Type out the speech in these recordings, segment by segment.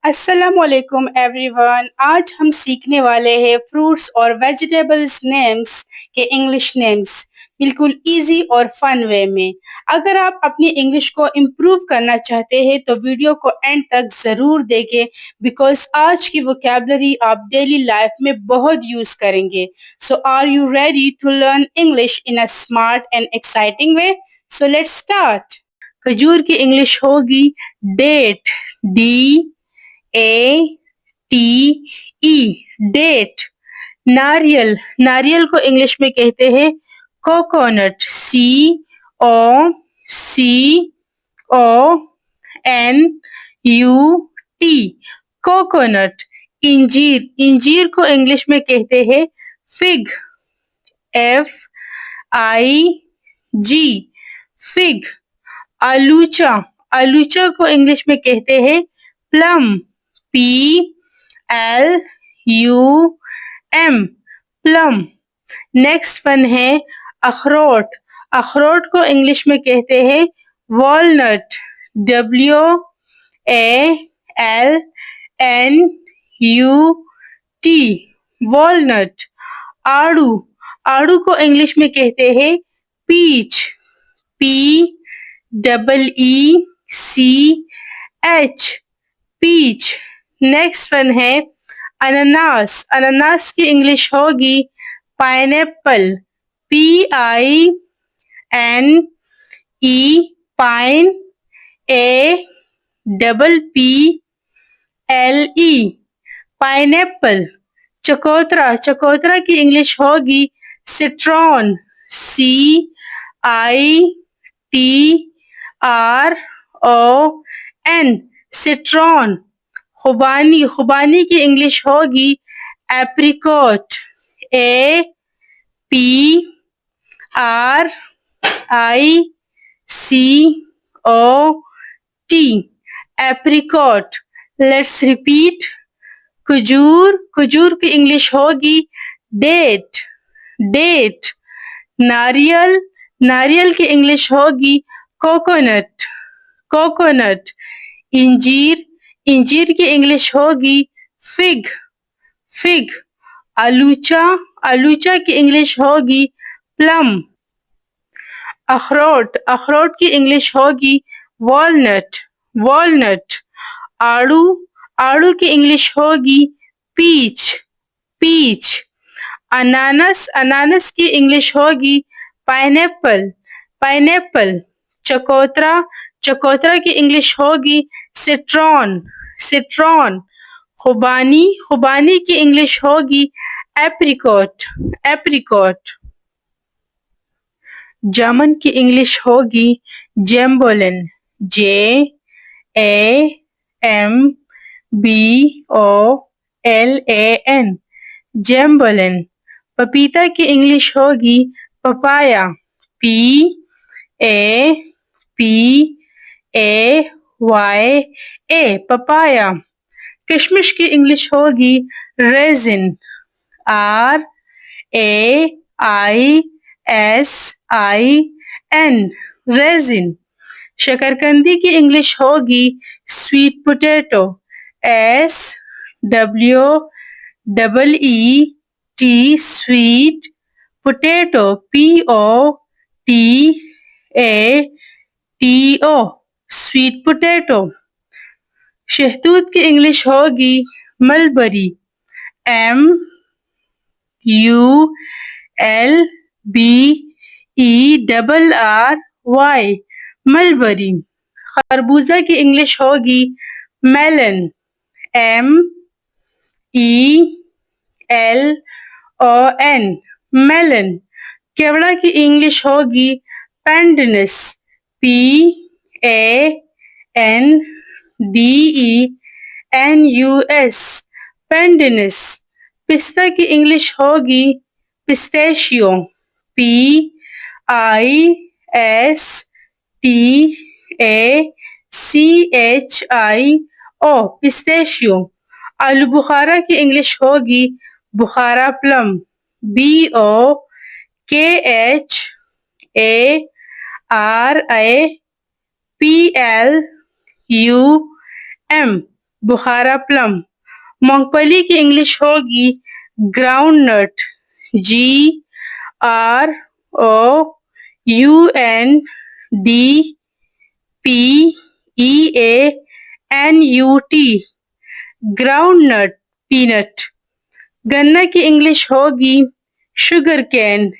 अस्सलामुअलैकुम एवरीवन। आज हम सीखने वाले हैं फ्रूट्स और वेजिटेबल्स नेम्स के इंग्लिश नेम्स, बिल्कुल इजी और फन वे में। अगर आप अपनी इंग्लिश को इम्प्रूव करना चाहते हैं तो वीडियो को एंड तक ज़रूर देखें, बिकॉज आज की वोकेबलरी आप डेली लाइफ में बहुत यूज़ करेंगे। So are you ready to learn English in a smart and exciting way? So let's start. खजूर की इंग्लिश होगी date, D A T E, date. नारियल, नारियल को इंग्लिश में कहते हैं coconut, C O C O N U T, coconut. इंजीर, इंजीर को इंग्लिश में कहते हैं fig, F I G, fig. आलूचा, आलूचा को इंग्लिश में कहते हैं plum, P L U M, plum. Next one है अखरोट, अखरोट को इंग्लिश में कहते हैं walnut, W A L N U T, walnut. आड़ू, आड़ू को इंग्लिश में कहते हैं peach, P double E C H, peach. Next one है अनानास, अनानास की इंग्लिश होगी pineapple, P I N E, pine, A double P L E, pineapple. चकोतरा, चकोतरा की इंग्लिश होगी citron, C I T R O N, citron. खुबानी, खुबानी की इंग्लिश होगी apricot, A P R I C O T, apricot. Let's repeat. खजूर, खजूर की इंग्लिश होगी डेट, डेट। नारियल, नारियल की इंग्लिश होगी कोकोनट, कोकोनट। इंजीर, इंजीर की इंग्लिश होगी फिग, फिग। आलूचा, आलूचा की इंग्लिश होगी प्लम। अखरोट, अखरोट की इंग्लिश होगी वॉलनट, वॉलनट। आड़ू, आड़ू की इंग्लिश होगी पीच, पीच। अनानस, अनानस की इंग्लिश होगी पाइनएप्पल, पाइनएप्पल। चकोतरा, चकोतरा की इंग्लिश होगी सिट्रॉन, सिट्रॉन। खुबानी, खुबानी की इंग्लिश होगी एप्रिकॉट, एप्रिकॉट। जामुन की इंग्लिश होगी jambolan, J A M B O L A N, jambolan. पपीता की इंग्लिश होगी papaya, P A P A Y A, papaya. किशमिश की इंग्लिश होगी raisin, R A I S I N, raisin. शकरकंदी की इंग्लिश होगी sweet potato, S W double E T, sweet, potato, P O T A T O, sweet potato. शहतूत की English होगी mulberry, M U L B E double R Y, mulberry. खरबूजा की English होगी melon, M E L O N, melon. केवड़ा की English होगी pandanus, P A N D E N U S, pandanus. पिस्ता की इंग्लिश होगी pistachio, P I S T A C H I O, pistachio. आलू बुखारा की इंग्लिश होगी बुखारा plum, B O K H A R I P L U M, Bukhara plum. मूंगफली की English होगी ground nut. GROUNDPEANUT, ground nut, peanut. गन्ना की English होगी sugar cane.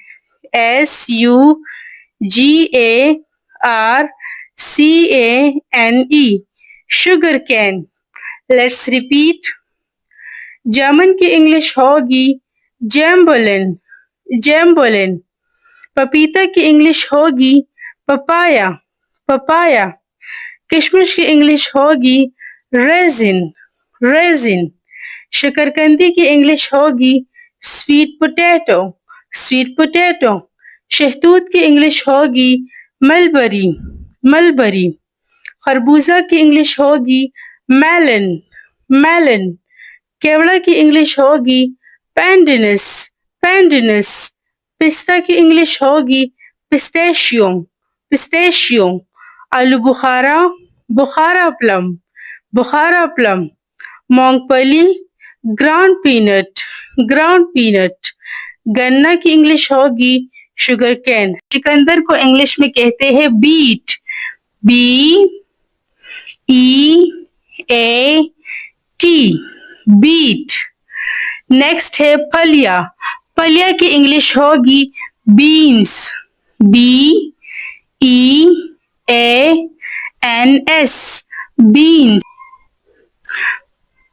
SUGARCANE, sugar cane. Let's repeat. जामुन की इंग्लिश होगी जैम्बोलिन, जैम्बोलिन। पपीता की इंग्लिश होगी पपाया, पपाया। किशमिश की इंग्लिश होगी रेजिन, रेजिन। शकरकंदी की इंग्लिश होगी स्वीट पोटैटो, स्वीट पोटैटो। शहतूत की इंग्लिश होगी मलबरी, मलबरी। खरबूजा की इंग्लिश होगी मेलन, मेलन। केवड़ा की इंग्लिश होगी पैंडिनस, पैंडिनस। पिस्ता की इंग्लिश होगी पिस्तेशियो, पिस्तेशियो। आलू बुखारा, बुखारा प्लम, बुखारा प्लम। मूंगफली ग्राउंड पीनट, ग्राउंड पीनट। गन्ना की इंग्लिश होगी शुगर कैन। चुकंदर को इंग्लिश में कहते हैं बीट, BEAT, बीट। नेक्स्ट है फलिया। फलिया की इंग्लिश होगी बीन्स, BEANS, बीन्स।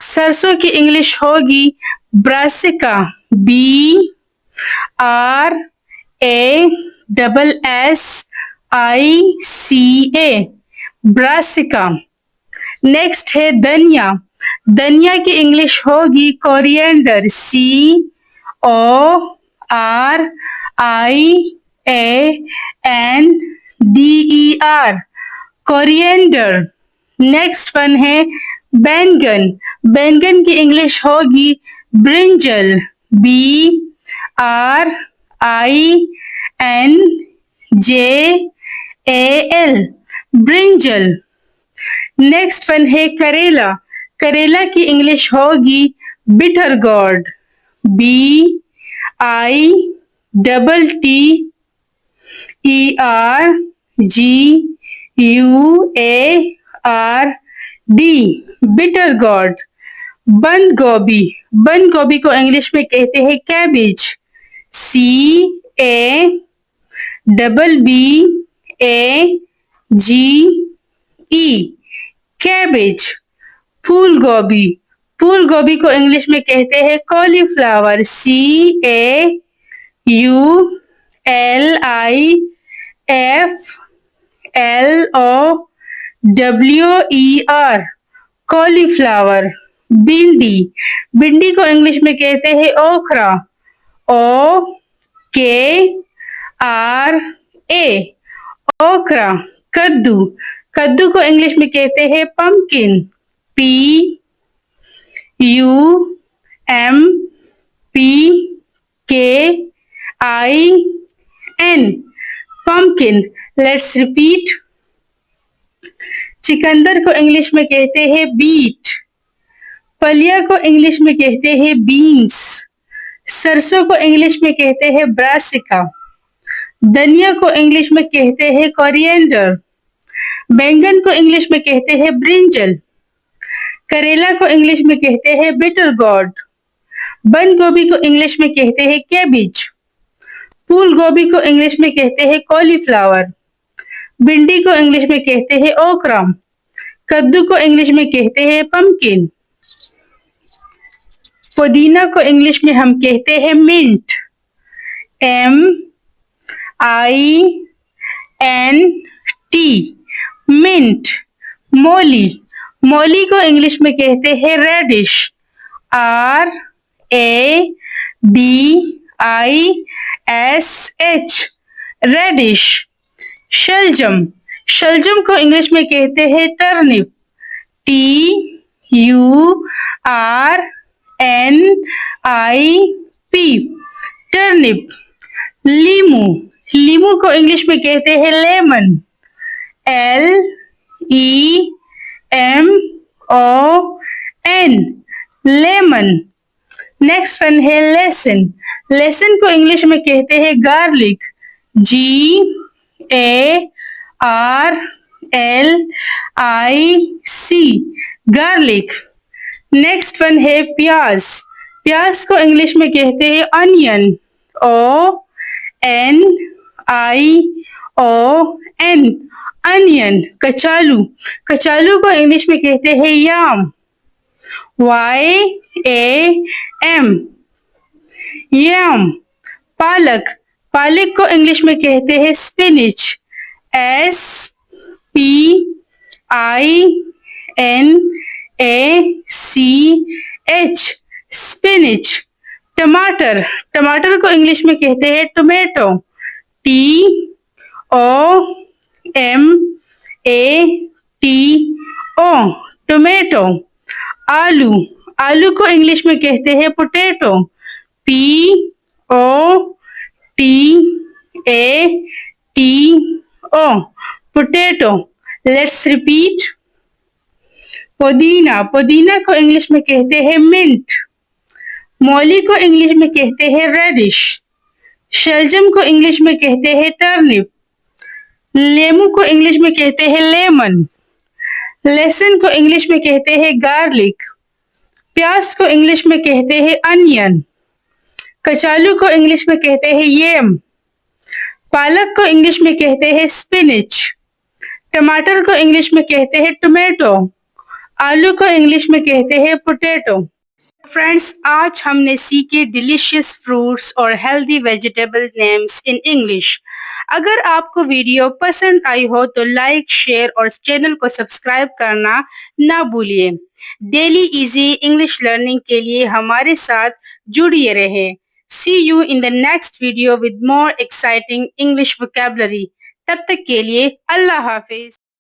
सरसों की इंग्लिश होगी ब्रासिका, BRASSICA, ब्रासिका। नेक्स्ट है धनिया। धनिया की इंग्लिश होगी coriander, CORIANDER, coriander. Next one है बैंगन। बैंगन की इंग्लिश होगी brinjal, BRINJAL, brinjal. Next one है करेला। करेला की इंग्लिश होगी bitter gourd, BITTERGUARD, bitter gourd. बंद गोभी। बंद गोभी को इंग्लिश में कहते हैं कैबेज, CABBAGE, कैबेज। फूल गोभी। फूल गोभी को इंग्लिश में कहते हैं कॉलीफ्लावर, CAULIFLOWER, कॉलीफ्लावर। भिंडी। भिंडी को इंग्लिश में कहते हैं ओखरा, OKRA, ओखरा। कद्दू। कद्दू को इंग्लिश में कहते हैं pumpkin, PUMPKIN, pumpkin. Let's repeat. चिकंदर को इंग्लिश में कहते हैं बीट। फलिया को इंग्लिश में कहते हैं बीन्स। सरसों को इंग्लिश में कहते हैं ब्रासिका। धनिया को इंग्लिश में कहते हैं कोरिएंडर। बैंगन को इंग्लिश में कहते हैं ब्रिंजल। करेला को इंग्लिश में कहते हैं बिटर गॉर्ड। बंद गोभी को इंग्लिश में कहते हैं कैबिज। फूल गोभी को इंग्लिश में कहते हैं कॉलीफ्लावर। भिंडी को इंग्लिश में कहते हैं ओकरा। कद्दू को इंग्लिश में कहते हैं पम्पकिन। पुदीना को इंग्लिश में हम कहते हैं मिंट, MINT, मिंट। मोली। मोली को इंग्लिश में कहते हैं रेडिश, RADISH, रेडिश। शलजम। शलजम को इंग्लिश में कहते हैं टर्निप, TURNIP, टर्निप। लीमू। लीमू को इंग्लिश में कहते हैं lemon, LEMON, N, lemon. Next one है लेसन. लेसन को इंग्लिश में कहते हैं garlic. GARLIC, garlic. Next one है प्याज. प्याज को इंग्लिश में कहते हैं अनियन. ONION, onion. कचालू. कचालू को इंग्लिश में कहते हैं याम. YAM, yam. पालक. पालक को इंग्लिश में कहते हैं स्पिनिच. SPINACH, spinach. टमाटर. टमाटर को इंग्लिश में कहते हैं टोमेटो. TOMATO, tomato. आलू. आलू को इंग्लिश में कहते हैं potato. POTATO, potato. Let's repeat. पुदीना. पुदीना को इंग्लिश में कहते हैं मिंट. मौली को इंग्लिश में कहते हैं रेडिश. शलजम को इंग्लिश में कहते हैं टर्निप. लेमू को इंग्लिश में कहते हैं लेमन. लहसुन को इंग्लिश में कहते हैं गार्लिक. प्याज को इंग्लिश में कहते हैं अनियन. कचालू को इंग्लिश में कहते हैं येम. पालक को इंग्लिश में कहते हैं स्पिनिच. टमाटर को इंग्लिश में कहते हैं टोमेटो. आलू को इंग्लिश में कहते हैं पोटैटो. फ्रेंड्स, आज हमने सीखे डिलीशियस फ्रूट्स और healthy vegetable names in English. अगर आपको वीडियो पसंद आई हो तो लाइक, शेयर और चैनल को सब्सक्राइब करना ना भूलिए. डेली इजी इंग्लिश लर्निंग के लिए हमारे साथ जुड़िए रहें. See you in the next video with more exciting English vocabulary. तब तक के लिए अल्लाह हाफिज.